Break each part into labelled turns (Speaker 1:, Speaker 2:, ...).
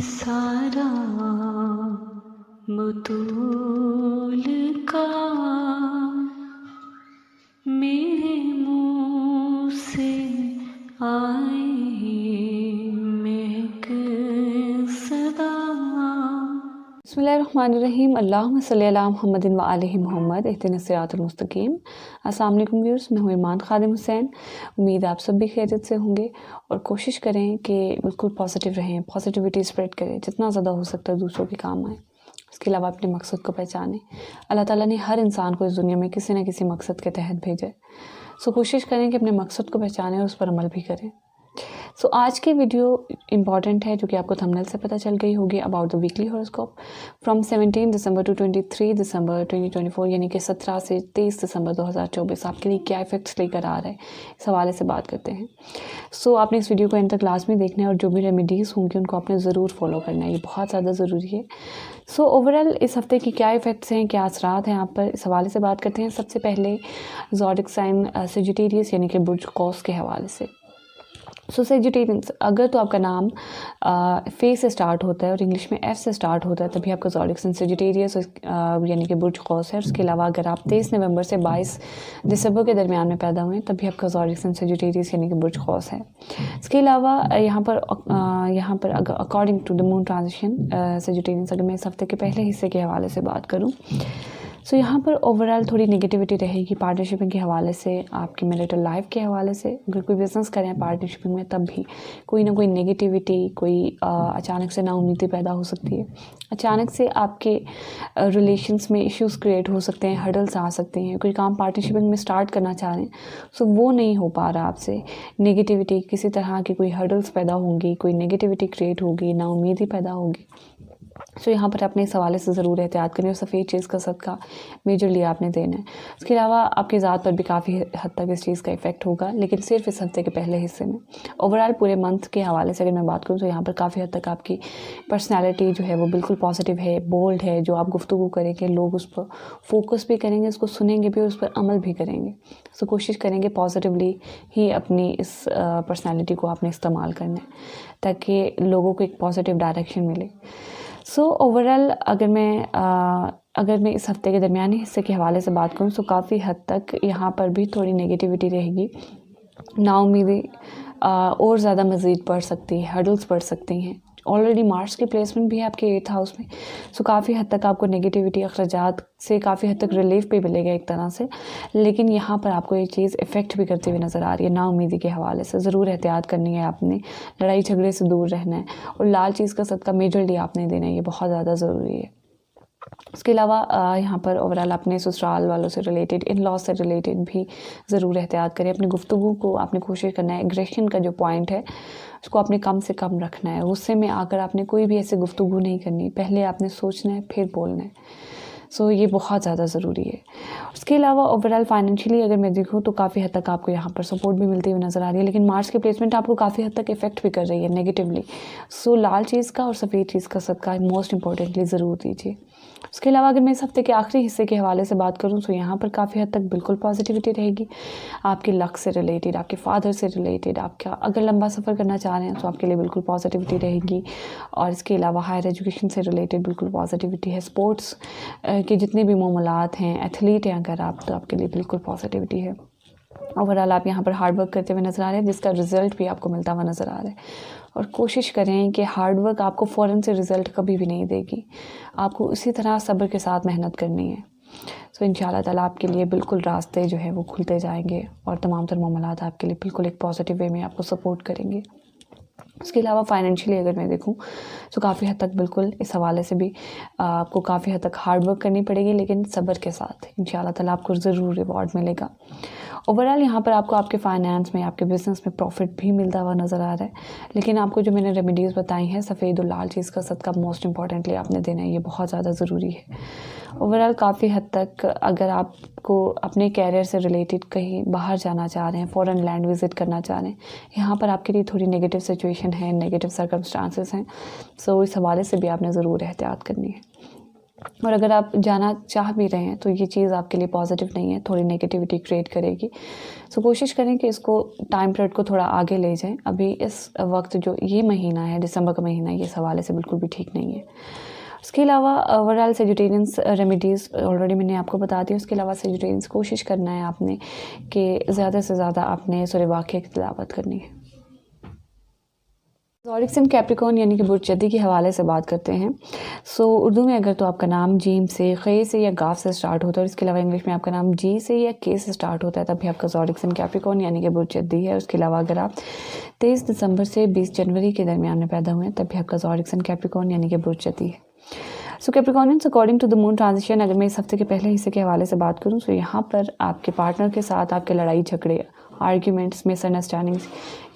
Speaker 1: सारा बतूल का मेरे मुँह से आए महक सदा। बिस्मिल्लाहिर्रहमानिर्रहीम। अल्लाहुम्मा सल्ली अला मुहम्मदिन व आलिहि मुहम्मद इहदिनस सिरातुल मुस्तकीम। अस्सलाम वालेकुम व्यूअर्स, मैं हूँ ईमान खादिम हुसैन। उम्मीद आप सब भी खैरियत से होंगे और कोशिश करें कि बिल्कुल पॉजिटिव रहें, पॉजिटिविटी स्प्रेड करें, जितना ज़्यादा हो सकता है दूसरों के काम आए। इसके अलावा अपने मकसद को पहचानें। अल्लाह ताला ने हर इंसान को इस दुनिया में किसी न किसी मकसद के तहत भेजा है। सो कोशिश करें कि अपने मकसद को पहचानें और उस पर अमल भी करें। सो आज की वीडियो इंपॉर्टेंट है, जो कि आपको थंबनेल से पता चल गई होगी, about the weekly horoscope from 17 December to 23 December 2024, यानी कि 17 से 23 दिसंबर 2024 आपके लिए क्या इफेक्ट्स लेकर आ रहा है, इस हवाले से बात करते हैं। सो आपने इस वीडियो को एंड तक लास्ट में देखना है और जो भी रेमेडीज़ होंगी उनको आपने ज़रूर फॉलो करना है, ये बहुत ज़्यादा ज़रूरी है। सो ओवरऑल इस हफ्ते की क्या इफ़ेक्ट्स हैं, क्या असरात हैं आप पर, इस हवाले से बात करते हैं। सबसे पहले ज़ोडिक साइन सेजिटेरियस यानी कि बुर्ज कौस के हवाले से। सो सेजिटेरियंस, अगर तो आपका नाम फे से स्टार्ट होता है और इंग्लिश में एफ से स्टार्ट होता है तभी आपका ज़ोडिक साइन सेजिटेरियस यानी कि बुर्ज कौस है। उसके अलावा अगर आप 23 नवंबर से 22 दिसंबर के दरमियान में पैदा हुए तभी आपका ज़ोडिक साइन सेजिटेरियस यानी कि बुर्ज कौस है। इसके अलावा यहाँ पर according to the moon transition Sagittarians, अगर मैं इस हफ्ते के पहले हिस्से के हवाले से बात करूँ, सो यहाँ पर ओवरऑल थोड़ी नेगेटिविटी रहेगी पार्टनरशिपिंग के हवाले से, आपकी मैरिटल लाइफ के हवाले से। अगर कोई बिज़नेस करें पार्टनरशिपिंग में तब भी कोई ना कोई नेगेटिविटी, कोई अचानक से नाउम्मीदी पैदा हो सकती है। अचानक से आपके रिलेशंस में इश्यूज़ क्रिएट हो सकते हैं, हर्डल्स आ सकते हैं। कोई काम पार्टनरशिपिंग में स्टार्ट करना चाह रहे हैं सो वो नहीं हो पा रहा आपसे, नेगेटिविटी किसी तरह की कोई हर्डल्स पैदा होंगी, कोई नेगेटिविटी क्रिएट होगी, नाउम्मीदी पैदा होगी। सो यहाँ पर अपने इस हवाले से ज़रूर एहतियात करें और सफ़ेद चीज़ का सदका मेजरली आपने देना है। उसके अलावा आपकी ज़ात पर भी काफ़ी हद तक इस चीज़ का इफ़ेक्ट होगा, लेकिन सिर्फ इस हफ्ते के पहले हिस्से में। ओवरऑल पूरे मंथ के हवाले से अगर मैं बात करूँ तो यहाँ पर काफ़ी हद तक आपकी पर्सनैलिटी जो है वो बिल्कुल पॉजिटिव है, बोल्ड है। जो आप गुफ्तगू करेंगे लोग उस पर फोकस भी करेंगे, उसको सुनेंगे भी और उस पर अमल भी करेंगे। सो कोशिश करेंगे पॉजिटिवली ही अपनी इस पर्सनैलिटी को आपने इस्तेमाल करना है ताकि लोगों को एक पॉजिटिव डायरेक्शन मिले। सो ओवरऑल अगर मैं इस हफ्ते के दरमियानी हिस्से के हवाले से बात करूँ तो काफ़ी हद तक यहाँ पर भी थोड़ी नेगेटिविटी रहेगी, नाउम्मीदी और ज़्यादा मज़ीद बढ़ सकती है, हर्डल्स बढ़ सकती हैं। ऑलरेडी मार्च की प्लेसमेंट भी है आपके 8th हाउस में, सो काफ़ी हद तक आपको नेगेटिविटी अखराजात से काफ़ी हद तक रिलीफ भी मिलेगा एक तरह से, लेकिन यहाँ पर आपको ये चीज़ इफ़ेक्ट भी करती हुई नज़र आ रही है नाउम्मीदी के हवाले से। ज़रूर एहतियात करनी है आपने, लड़ाई झगड़े से दूर रहना है और लाल चीज़ का सदका मेजरली आपने देना है, ये बहुत ज़्यादा ज़रूरी है। उसके अलावा यहाँ पर ओवरऑल अपने ससुराल वालों से रिलेटेड, इन लॉ से रिलेटेड भी ज़रूर एहतियात करें। अपनी गुफ्तगू को आपने कोशिश करना है, एग्रेशन का जो पॉइंट है उसको आपने कम से कम रखना है। गुस्से में आकर आपने कोई भी ऐसे गुफ्तगू नहीं करनी, पहले आपने सोचना है फिर बोलना है। सो ये बहुत ज़्यादा ज़रूरी है। उसके अलावा ओवरऑल फाइनेंशियली अगर मैं देखूँ तो काफ़ी हद तक आपको यहाँ पर सपोर्ट भी मिलती हुई नज़र आ रही है, लेकिन मार्च की प्लेसमेंट आपको काफ़ी हद तक इफ़ेक्ट भी कर रही है नेगेटिवली। सो लाल चीज़ का और सफ़ेद चीज़ का सदका मोस्ट इंपॉर्टेंटली ज़रूर दीजिए। उसके अलावा अगर मैं इस हफ्ते के आखिरी हिस्से के हवाले से बात करूँ तो यहाँ पर काफ़ी हद तक बिल्कुल पॉजिटिविटी रहेगी, आपके लक से रिलेटेड, आपके फादर से रिलेटेड। आपका अगर लंबा सफ़र करना चाह रहे हैं तो आपके लिए बिल्कुल पॉजिटिविटी रहेगी, और इसके अलावा हायर एजुकेशन से रिलेटेड बिल्कुल पॉजिटिविटी है। स्पोर्ट्स के जितने भी मामलात हैं, एथलीट हैं अगर आप, तो आपके लिए बिल्कुल पॉजिटिविटी है। ओवरऑल आप यहाँ पर हार्ड वर्क करते हुए नज़र आ रहे हैं, जिसका रिज़ल्ट भी आपको मिलता हुआ नज़र आ रहा है। और कोशिश करें कि हार्ड वर्क आपको फ़ौरन से रिज़ल्ट कभी भी नहीं देगी, आपको इसी तरह सब्र के साथ मेहनत करनी है। सो इंशाअल्लाह ताला आपके लिए बिल्कुल रास्ते जो है वो खुलते जाएंगे और तमाम तर मामलात आपके लिए बिल्कुल एक पॉजिटिव वे में आपको सपोर्ट करेंगे। उसके अलावा फाइनेंशियली अगर मैं देखूं तो काफ़ी हद तक बिल्कुल इस हवाले से भी आपको काफ़ी हद तक हार्ड वर्क करनी पड़ेगी, लेकिन सब्र के साथ इंशाअल्लाह ताला आपको ज़रूर रिवॉर्ड मिलेगा। ओवरऑल यहाँ पर आपको आपके फाइनेंस में, आपके बिज़नेस में प्रॉफिट भी मिलता हुआ नज़र आ रहा है, लेकिन आपको जो मैंने रेमेडीज़ बताई हैं, सफ़ेद और लाल चीज़ का सदका मोस्ट इंपॉर्टेंटली आपने देना है, ये बहुत ज़्यादा ज़रूरी है। ओवरऑल काफ़ी हद तक अगर आपको अपने कैरियर से रिलेटेड कहीं बाहर जाना चाह रहे हैं, फ़ॉरेन लैंड विज़िट करना चाह रहे हैं, यहाँ पर आपके लिए थोड़ी नेगेटिव सिचुएशन है, नेगेटिव सर्कमस्टांसेस हैं। सो इस हवाले से भी आपने ज़रूर एहतियात करनी है। और अगर आप जाना चाह भी रहे हैं तो ये चीज़ आपके लिए पॉजिटिव नहीं है, थोड़ी नेगेटिविटी क्रिएट करेगी। सो कोशिश करें कि इसको टाइम पीरियड को थोड़ा आगे ले जाएं। अभी इस वक्त जो ये महीना है, दिसंबर का महीना, ये इस हवाले से बिल्कुल भी ठीक नहीं है। उसके अलावा ओवरऑल सेजिटेरियंस रेमेडीज़ ऑलरेडी मैंने आपको बता दिया। उसके अलावा सेजिटेरियंस कोशिश करना है आपने कि ज़्यादा से ज़्यादा आपने सूरह वाक़िया की तिलावत करनी है। ज़ोडिक इन कैप्रिकॉर्न यानी कि बुर्ज के हवाले से बात करते हैं। सो उर्दू में अगर तो आपका नाम जीम से, खे से या गाफ से स्टार्ट होता है, और इसके अलावा इंग्लिश में आपका नाम जी से या के से स्टार्ट होता है, तब भी आपका ज़ोडिक इन कैप्रिकॉर्न यानी कि बुर्ज है। उसके अलावा अगर आप 23 दिसंबर से 20 जनवरी के दरमियान में पैदा हुए हैं, तब भी आपका ज़ोडिक इन कैप्रिकॉर्न यानी कि बुर्ज है। So Capricornians according to the moon transition, अगर मैं इस हफ्ते के पहले हिस्से के हवाले से बात करूं तो यहाँ पर आपके पार्टनर के साथ आपके लड़ाई झगड़े, आर्ग्यूमेंट्स, मिसअंडरस्टैंडिंग्स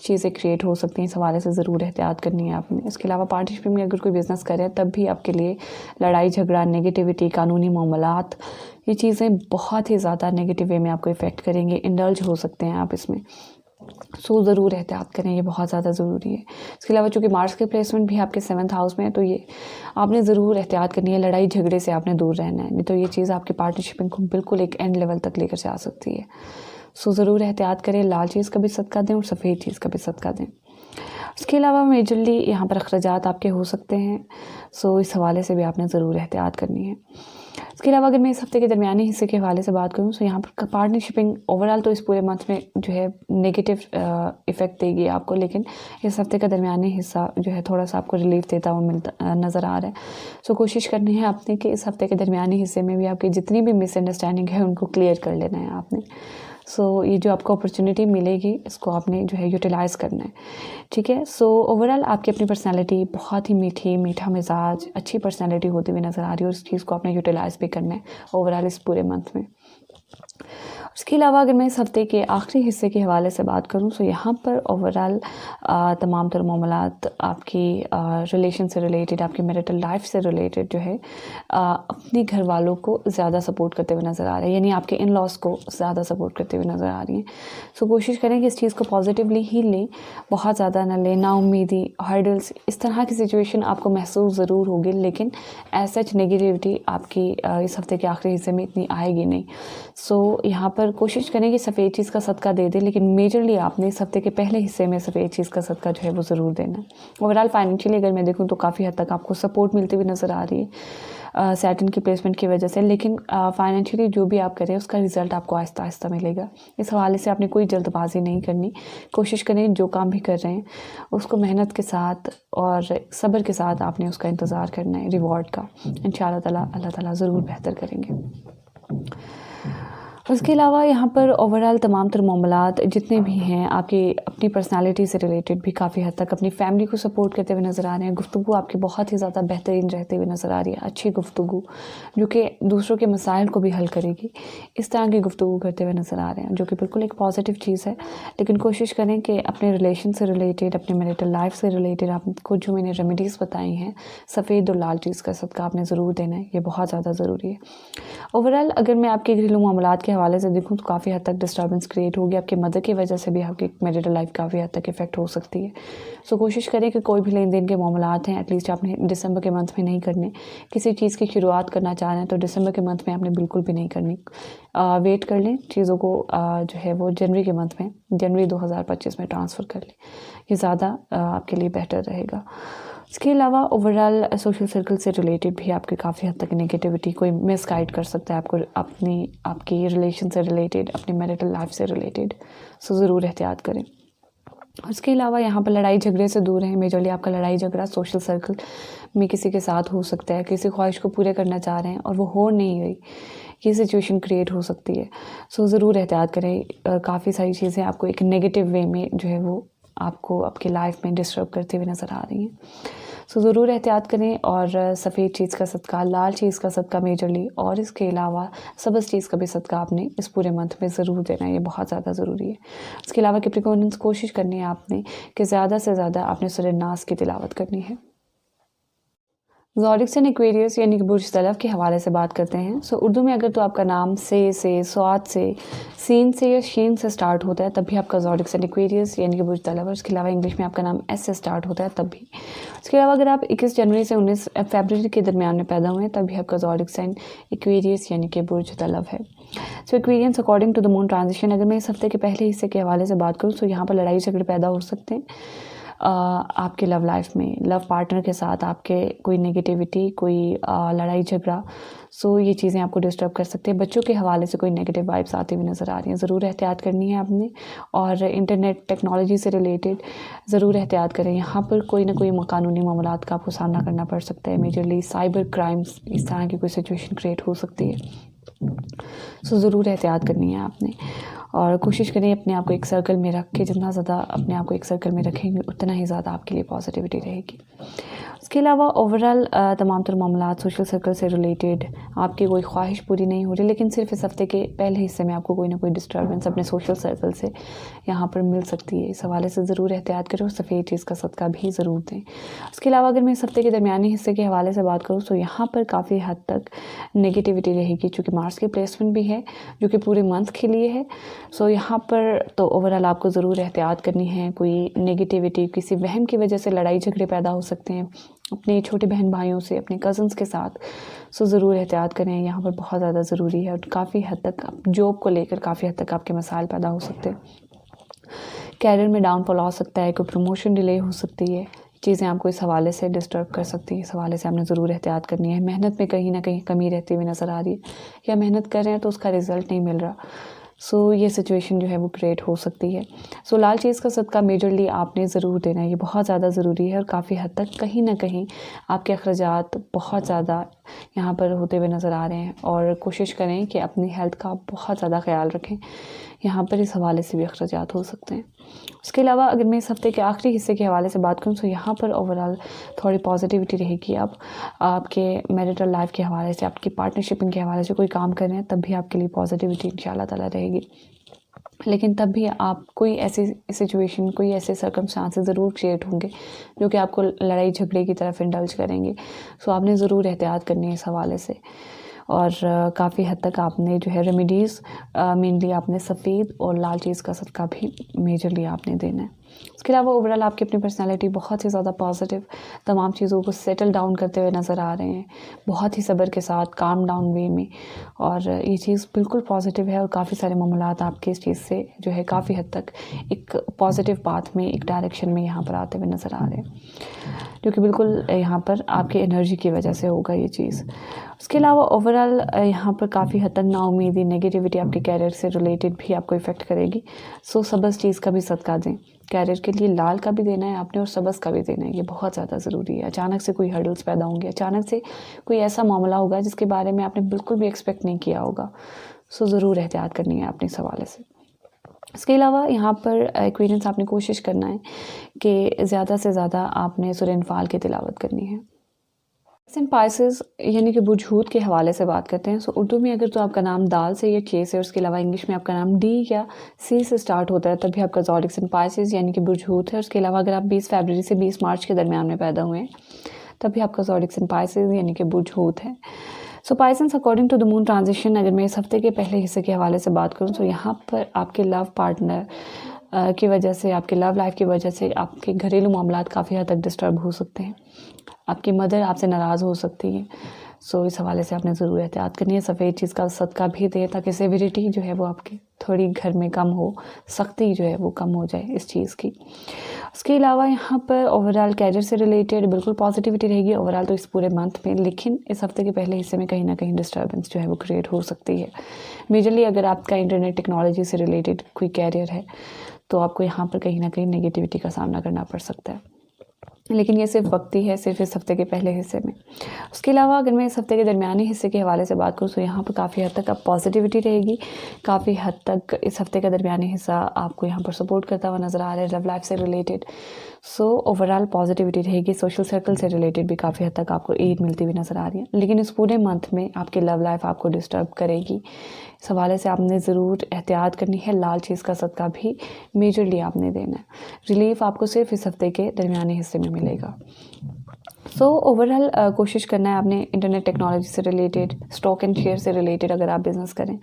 Speaker 1: चीज़ें क्रिएट हो सकती हैं। इस हवाले से ज़रूर एहतियात करनी है आपने। इसके अलावा पार्टनरशिप में अगर कोई बिज़नेस करे तब भी आपके लिए लड़ाई झगड़ा, नेगेटिविटी, कानूनी मामलात, ये चीज़ें बहुत ही ज़्यादा नेगेटिव वे में आपको इफ़ेक्ट करेंगे। इंडल्ज हो सकते हैं आप इसमें। सो ज़रूर एहतियात करें, ये बहुत ज़्यादा ज़रूरी है। इसके अलावा चूँकि मार्स के प्लेसमेंट भी आपके 7th हाउस में है, तो ये आपने ज़रूर एहतियात करनी है। लड़ाई झगड़े से आपने दूर रहना है, नहीं तो ये चीज़ आपकी पार्टनरशिपिंग को बिल्कुल एक एंड लेवल तक लेकर जा सकती है। सो ज़रूर एहतियात करें। लाल चीज़ का भी सदका दें और सफ़ेद चीज़ का भी सदका दें। उसके अलावा मेजरली यहाँ पर अखराजात आपके हो सकते हैं। सो इस हवाले से भी आपने ज़रूर एहतियात करनी है। इसके अलावा अगर मैं इस हफ्ते के दरमियानी हिस्से के हवाले से बात करूँ तो यहाँ पर पार्टनरशिपिंग ओवरऑल तो इस पूरे मंथ में जो है नेगेटिव इफ़ेक्ट देगी आपको, लेकिन इस हफ्ते का दरमियानी हिस्सा जो है थोड़ा सा आपको रिलीफ देता हुआ मिलता नज़र आ रहा है। सो कोशिश करनी है आपने कि इस हफ्ते के दरमियानी हिस्से में भी आपकी जितनी भी मिसअंडरस्टैंडिंग है उनको क्लियर कर लेना है आपने। सो ये जो आपको अपॉर्चुनिटी मिलेगी, इसको आपने जो है यूटिलाइज़ करना है, ठीक है। सो ओवरऑल आपकी अपनी पर्सनालिटी बहुत ही मीठा मिजाज, अच्छी पर्सनालिटी होती हुई नज़र आ रही है, और इस चीज़ को आपने यूटिलाइज़ भी करना है ओवरऑल इस पूरे मंथ में। उसके अलावा अगर मैं इस हफ्ते के आखिरी हिस्से के हवाले से बात करूं तो यहाँ पर ओवरऑल तमाम तर मामलात आपकी रिलेशन से रिलेटेड, आपकी मैरिटल लाइफ से रिलेटेड जो है अपने घर वालों को ज़्यादा सपोर्ट करते हुए नज़र आ रहे हैं, यानी आपके इन लॉस को ज़्यादा सपोर्ट करते हुए नज़र आ रही हैं। सो कोशिश करें कि इस चीज़ को पॉजिटिवली ही लें, बहुत ज़्यादा ना लें। नाउम्मीदी, हर्डल्स, इस तरह की सिचुएशन आपको महसूस ज़रूर होगी, लेकिन एज सच नेगेटिविटी आपकी इस हफ्ते के आखिरी हिस्से में इतनी आएगी नहीं। सो यहाँ पर कोशिश करें कि सफ़ेद चीज़ का सदका दे दें, लेकिन मेजरली आपने इस हफ्ते के पहले हिस्से में सफ़ेद चीज़ का सदका जो है वो ज़रूर देना है। ओवरऑल फाइनेंशियली अगर मैं देखूँ तो काफ़ी हद तक आपको सपोर्ट मिलती हुई नज़र आ रही है सैटर्न की प्लेसमेंट की वजह से, लेकिन फाइनेंशियली जो भी आप करें उसका रिज़ल्ट आपको आहिस्ता आहिस्ता मिलेगा। इस हवाले से आपने कोई जल्दबाजी नहीं करनी। कोशिश करें जो काम भी कर रहे हैं उसको मेहनत के साथ और सब्र के साथ आपने उसका इंतज़ार करना है रिवॉर्ड का। इंशाअल्लाह ताला अल्लाह ताला ज़रूर बेहतर करेंगे। उसके अलावा यहाँ पर ओवरऑल तमाम तर मामलात जितने भी हैं आपकी अपनी पर्सनालिटी से रिलेटेड भी काफ़ी हद तक अपनी फैमिली को सपोर्ट करते हुए नज़र आ रहे हैं। गुफ्तगू आपकी बहुत ही ज़्यादा बेहतरीन रहते हुए नज़र आ रही है, अच्छी गुफ्तगू जो कि दूसरों के मसाइल को भी हल करेगी, इस तरह की गुफ्तगू करते हुए नज़र आ रहे हैं, जो कि बिल्कुल एक पॉजिटिव चीज़ है। लेकिन कोशिश करें कि अपने रिलेशन से रिलेटेड, अपने मैरिटल लाइफ से रिलेटेड आपको जो मैंने रेमेडीज़ बताई हैं, सफ़ेद और लाल चीज़ का सदका आपने ज़रूर देना है, ये बहुत ज़्यादा ज़रूरी है। ओवरऑल अगर मैं आपके घरेलू मामलात के हवाले से देखूं तो काफ़ी हद तक डिस्टर्बेंस क्रिएट होगी। आपकी मदर की वजह से भी आपकी मैरिटल लाइफ काफ़ी हद तक इफेक्ट हो सकती है। सो कोशिश करें कि कोई भी लेन देन के मामलात हैं एटलीस्ट आपने दिसंबर के मंथ में नहीं करने। किसी चीज़ की शुरुआत करना चाह रहे हैं तो दिसंबर के मंथ में आपने बिल्कुल भी नहीं करनी। वेट कर लें चीज़ों को, जो है वो जनवरी के मंथ में, जनवरी 2025 में ट्रांसफ़र कर लें, ये ज़्यादा आपके लिए बेहतर रहेगा। इसके अलावा ओवरऑल सोशल सर्कल से रिलेटेड भी आपके काफ़ी हद तक नेगेटिविटी कोई मिसगाइड कर सकता है आपको, आपकी रिलेशन से रिलेटेड, अपनी मैरिटल लाइफ से रिलेटेड। सो ज़रूर एहतियात करें। उसके अलावा यहाँ पर लड़ाई झगड़े से दूर रहें। मेजरली आपका लड़ाई झगड़ा सोशल सर्कल में किसी के साथ हो सकता है, किसी ख्वाहिश को पूरे करना चाह रहे हैं और वो हो नहीं रही, ये सिचुएशन क्रिएट हो सकती है। सो ज़रूर एहतियात करें। काफ़ी सारी चीज़ें आपको एक नेगेटिव वे में जो है वो आपको आपकी लाइफ में डिस्टर्ब करते हुए नज़र आ रही हैं। सो ज़रूर एहतियात करें और सफ़ेद चीज़ का सदका, लाल चीज़ का सदका मेजरली, और इसके अलावा सब्ज़ चीज़ का भी सदका आपने इस पूरे मंथ में ज़रूर देना है, ये बहुत ज़्यादा ज़रूरी है। इसके अलावा कैप्रिकॉर्नियंस कोशिश करनी है आपने कि ज़्यादा से ज़्यादा आपने सूरह नास की तिलावत करनी है। ज़ोडिक साइन एक्वेरियस यानी कि बुर्ज तलव के हवाले से बात करते हैं। सो उर्दू में अगर तो आपका नाम से, स्वाद से, सीन से या शीन से स्टार्ट होता है तब भी आपका ज़ोडिक साइन एक्वेरियस यानी कि बुर्ज तलव है। उसके अलावा इंग्लिश में आपका नाम एस से स्टार्ट होता है तब भी। उसके अलावा अगर आप 21 जनवरी से 19 फरवरी के दरमियान में पैदा हुए हैं तब भी आपका ज़ोडिक साइन एक्वेरियस यानी कि बुर्ज तलव है। So Aquarians according to the moon transition, अगर मैं इस हफ्ते के पहले हिस्से के हवाले से बात करूँ तो यहाँ पर लड़ाई झगड़े पैदा हो सकते हैं आपके लव लाइफ में, लव पार्टनर के साथ आपके कोई नेगेटिविटी, कोई लड़ाई झगड़ा। सो ये चीज़ें आपको डिस्टर्ब कर सकते हैं। बच्चों के हवाले से कोई नेगेटिव वाइब्स आती हुई नज़र आ रही हैं, ज़रूर एहतियात करनी है आपने। और इंटरनेट टेक्नोलॉजी से रिलेटेड ज़रूर एहतियात करें। यहाँ पर कोई ना कोई कानूनी मामलात का आपको सामना करना पड़ सकता है। मेजरली साइबर क्राइम्स, इस तरह की कोई सिचुएशन क्रिएट हो सकती है। सो ज़रूर एहतियात करनी है आपने और कोशिश करें अपने आप को एक सर्कल में रख के, जितना ज़्यादा अपने आप को एक सर्कल में रखेंगे उतना ही ज़्यादा आपके लिए पॉजिटिविटी रहेगी। उसके अलावा ओवरऑल तमाम तर मामलात सोशल सर्कल से रिलेटेड आपकी कोई ख्वाहिश पूरी नहीं हो रही, लेकिन सिर्फ इस हफ्ते के पहले हिस्से में आपको कोई ना कोई डिस्टर्बेंस अपने सोशल सर्कल से यहाँ पर मिल सकती है। इस हवाले से ज़रूर एहतियात करें और सफ़ेद चीज़ का सदका भी ज़रूर दें। उसके अलावा अगर मैं इस हफ्ते के दरमियानी हिस्से के हवाले से बात करूँ तो यहाँ पर काफ़ी हद तक नेगेटिविटी रहेगी, चूँकि मार्स की प्लेसमेंट भी है जो कि पूरे मंथ के लिए है। सो यहाँ पर तो ओवरऑल आपको ज़रूर एहतियात करनी है। कोई नेगेटिविटी, किसी वहम की वजह से लड़ाई झगड़े पैदा हो सकते हैं अपने छोटे बहन भाइयों से, अपने कज़न्स के साथ। सो ज़रूर एहतियात करें, यहाँ पर बहुत ज़्यादा ज़रूरी है। और काफ़ी हद तक जॉब को लेकर काफ़ी हद तक आपके मसाइल पैदा हो सकते हैं। कैरियर में डाउनफॉल आ सकता है, कोई प्रमोशन डिले हो सकती है, चीज़ें आपको इस हवाले से डिस्टर्ब कर सकती हैं। इस हवाले से आपने ज़रूर एहतियात करनी है। मेहनत में कहीं ना कहीं कमी रहती हुई नज़र आ रही है, या मेहनत कर रहे हैं तो उसका रिज़ल्ट नहीं मिल रहा। सो ये सिचुएशन जो है वो क्रिएट हो सकती है। सो लाल चीज़ का सदका मेजरली आपने ज़रूर देना है, ये बहुत ज़्यादा ज़रूरी है। और काफ़ी हद तक कहीं ना कहीं आपके अखराजात बहुत ज़्यादा यहाँ पर होते हुए नज़र आ रहे हैं। और कोशिश करें कि अपनी हेल्थ का बहुत ज़्यादा ख्याल रखें, यहाँ पर इस हवाले से भी अखराजात हो सकते हैं। उसके अलावा अगर मैं इस हफ्ते के आखिरी हिस्से के हवाले से बात करूँ तो यहाँ पर ओवरऑल थोड़ी पॉजिटिविटी रहेगी। अब आपके मैरिटल लाइफ के हवाले से, आपकी पार्टनरशिपिंग के हवाले से कोई काम कर रहे हैं तब भी आपके लिए पॉजिटिविटी इंशाल्लाह ताला रहेगी। लेकिन तब भी आप कोई ऐसी सिचुएशन, कोई ऐसे सर्कमस्टांसेस ज़रूर क्रिएट होंगे जो कि आपको लड़ाई झगड़े की तरफ इंडल्ज करेंगे। सो आपने ज़रूर एहतियात करनी है इस हवाले से। और काफ़ी हद तक आपने जो है रेमेडीज़ मेनली आपने सफ़ेद और लाल चीज़ का सदका भी मेजरली आपने देना है। उसके अलावा ओवरऑल आपकी अपनी पर्सनालिटी बहुत ही ज़्यादा पॉजिटिव, तमाम चीज़ों को सेटल डाउन करते हुए नज़र आ रहे हैं, बहुत ही सब्र के साथ, काम डाउन वे में। और ये चीज़ बिल्कुल पॉजिटिव है और काफ़ी सारे मामलात आपके इस चीज़ से जो है काफ़ी हद तक एक पॉजिटिव पाथ में, एक डायरेक्शन में यहाँ पर आते हुए नज़र आ रहे हैं, जो कि बिल्कुल यहाँ पर आपकी एनर्जी की वजह से होगा ये चीज़। उसके अलावा ओवरऑल यहाँ पर काफ़ी हद तक नाउमीदी, नेगेटिविटी आपके कैरियर से रिलेटेड भी आपको इफ़ेक्ट करेगी। सो सबस चीज़ का भी सदका दें। कैरियर के लिए लाल का भी देना है आपने और सबस का भी देना है, ये बहुत ज़्यादा ज़रूरी है। अचानक से कोई हर्डल्स पैदा होंगे, अचानक से कोई ऐसा मामला होगा जिसके बारे में आपने बिल्कुल भी एक्सपेक्ट नहीं किया होगा। सो ज़रूर एहतियात करनी है आपने इस हवाले से। इसके अलावा यहाँ पर एक्वेरियंस आपने कोशिश करना है कि ज़्यादा से ज़्यादा आपने सूरह अनफाल की तिलावत करनी है। पाइसेस यानी कि बुझूत के हवाले से बात करते हैं। सो उर्दू में अगर तो आपका नाम दाल से या चे से, और उसके अलावा इंग्लिश में आपका नाम डी या सी से स्टार्ट होता है तभी आपका ज़ोडिक साइन पाइसेस यानी कि बुझूत है। उसके अलावा अगर आप 20 फरवरी से 20 मार्च के दरमियान में पैदा हुए हैं तभी आपका ज़ोडिक साइन पाइसेस यानी कि बुझूत है। So Pisces according to the moon transition, अगर मैं इस हफ्ते के पहले हिस्से के हवाले से बात करूँ तो यहाँ पर आपके लव पार्टनर की वजह से, आपके लव लाइफ की वजह से आपके घरेलू मामलात काफ़ी हद तक डिस्टर्ब हो सकते हैं। आपकी मदर आपसे नाराज़ हो सकती है। सो इस हवाले से आपने ज़रूर एहतियात करनी है। सफ़ेद चीज़ का सदका भी दें ताकि सेवरिटी जो है वो आपकी थोड़ी घर में कम हो, सख्ती जो है वो कम हो जाए इस चीज़ की। उसके अलावा यहाँ पर ओवरऑल कैरियर से रिलेटेड बिल्कुल पॉजिटिविटी रहेगी ओवरऑल तो इस पूरे मंथ में, लेकिन इस हफ्ते के पहले हिस्से में कहीं ना कहीं डिस्टर्बेंस जो है वो क्रिएट हो सकती है। मेजरली अगर आपका इंटरनेट टेक्नोलॉजी से रिलेटेड कोई कैरियर है तो आपको यहाँ पर कहीं ना कहीं नेगेटिविटी का सामना करना पड़ सकता है, लेकिन ये सिर्फ वक्ती है, सिर्फ इस हफ्ते के पहले हिस्से में। उसके अलावा अगर मैं इस हफ्ते के दरमियानी हिस्से के हवाले से बात करूँ तो यहाँ पर काफ़ी हद तक अब पॉजिटिविटी रहेगी। काफ़ी हद तक इस हफ्ते का दरमियानी हिस्सा आपको यहाँ पर सपोर्ट करता हुआ नज़र आ रहा है लव लाइफ से रिलेटेड। सो ओवरऑल पॉजिटिविटी रहेगी। सोशल सर्कल से रिलेटेड भी काफ़ी हद तक आपको एड मिलती हुई नज़र आ रही है, लेकिन इस पूरे मंथ में आपकी लव लाइफ आपको डिस्टर्ब करेगी। इस हवाले से आपने ज़रूर एहतियात करनी है। लाल चीज़ का सदका भी मेजरली आपने देना है। रिलीफ आपको सिर्फ इस हफ्ते के दरमियाने हिस्से में मिलेगा। सो ओवरऑल कोशिश करना है आपने इंटरनेट टेक्नोलॉजी से रिलेटेड, स्टॉक एंड शेयर से रिलेटेड अगर आप बिज़नेस करें,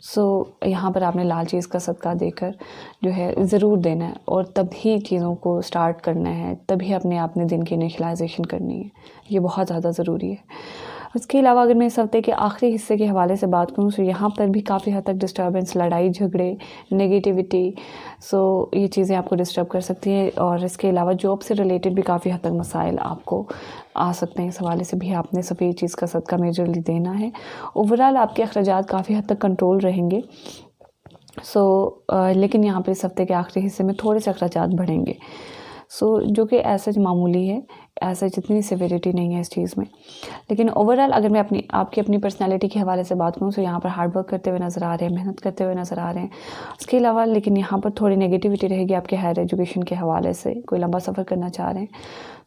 Speaker 1: सो यहाँ पर आपने लाल चीज़ का सदका देकर जो है ज़रूर देना है और तभी चीज़ों को स्टार्ट करना है, तभी अपने दिन की इनिशियलाइजेशन करनी है। ये बहुत ज़्यादा ज़रूरी है। उसके अलावा अगर मैं इस हफ्ते के आखिरी हिस्से के हवाले से बात करूँ, तो यहाँ पर भी काफ़ी हद तक डिस्टर्बेंस, लड़ाई झगड़े, नेगेटिविटी, सो ये चीज़ें आपको डिस्टर्ब कर सकती हैं। और इसके अलावा जॉब से रिलेटेड भी काफ़ी हद तक मसाइल आपको आ सकते हैं। इस हवाले से भी आपने सफ़ेद चीज़ का सदका मेजरली देना है। ओवरऑल आपके अखराजात काफ़ी हद तक कंट्रोल रहेंगे। लेकिन यहाँ पर इस हफ्ते के आखिरी हिस्से में थोड़े से अखराजात बढ़ेंगे, जो कि ऐसे मामूली है, ऐसे जितनी सिविरिटी नहीं है इस चीज़ में। लेकिन ओवरऑल अगर मैं आपकी अपनी पर्सनैलिटी के हवाले से बात करूँ, तो यहाँ पर हार्ड वर्क करते हुए नज़र आ रहे हैं, मेहनत करते हुए नज़र आ रहे हैं। उसके अलावा लेकिन यहाँ पर थोड़ी नेगेटिविटी रहेगी आपके हायर एजुकेशन के हवाले से, कोई लंबा सफ़र करना चाह रहे हैं,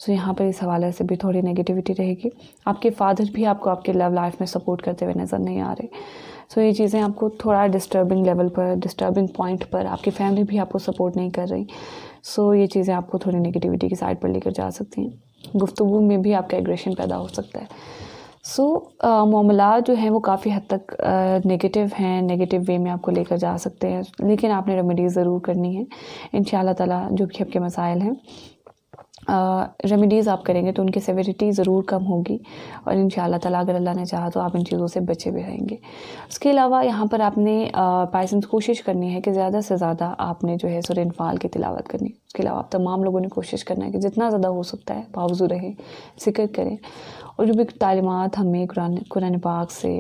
Speaker 1: यहाँ पर इस हवाले से भी थोड़ी नेगेटिविटी रहेगी। आपके फादर भी आपको आपके लव लाइफ में सपोर्ट करते हुए नज़र नहीं आ रहे। ये चीज़ें आपको थोड़ा डिस्टर्बिंग लेवल पर, डिस्टर्बिंग पॉइंट पर, आपकी फैमिली भी आपको सपोर्ट नहीं कर रही। ये चीज़ें आपको थोड़ी नेगेटिविटी की साइड पर लेकर जा सकती हैं। गुफ्तगू में भी आपका एग्रेशन पैदा हो सकता है। मामलात जो हैं वो काफ़ी हद तक नेगेटिव हैं, नेगेटिव वे में आपको लेकर जा सकते हैं, लेकिन आपने रेमेडीज़ ज़रूर करनी है। इंशाअल्लाह ताला जो भी आपके मसाइल हैं, रेमेडीज़ आप करेंगे तो उनकी सेवेरिटी ज़रूर कम होगी और इंशाअल्लाह ताला अगर अल्लाह ने चाहा तो आप इन चीज़ों से बचे भी रहेंगे। उसके अलावा यहाँ पर आपने पाइसेंस कोशिश करनी है कि ज़्यादा से ज़्यादा आपने जो है सूरह इन्फाल की तिलावत करनी है। उसके अलावा आप तमाम लोगों ने कोशिश करना है कि जितना ज़्यादा हो सकता है बावजूद रहें, ज़िक्र करें और जो भी तालीमात हमें कुरान पाक से,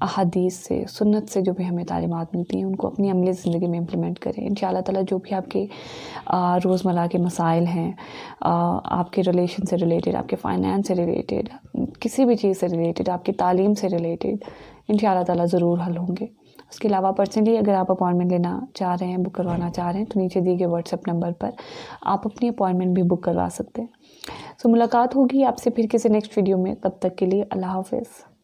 Speaker 1: अहादीस से, सुन्नत से जो भी हमें तालीमात मिलती हैं, उनको अपनी अमली ज़िंदगी में इम्प्लीमेंट करें। इंशाअल्लाह ताला जो भी आपके रोज़मर्रा के मसाइल हैं, आपके रिलेशन से रिलेटेड, आपके फाइनेंस से रिलेटेड, किसी भी चीज़ से रिलेटेड, आपकी तालीम से रिलेटेड, इंशाअल्लाह ताला ज़रूर हल होंगे। उसके अलावा पर्सनली अगर आप अपॉइंटमेंट लेना चाह रहे हैं, बुक करवाना चाह रहे हैं, तो नीचे दिए गए व्हाट्सएप नंबर पर आप अपनी अपॉइंटमेंट भी बुक करवा सकते हैं। मुलाकात होगी आपसे फिर किसी नेक्स्ट वीडियो में। तब तक के लिए अल्लाह हाफ़िज़।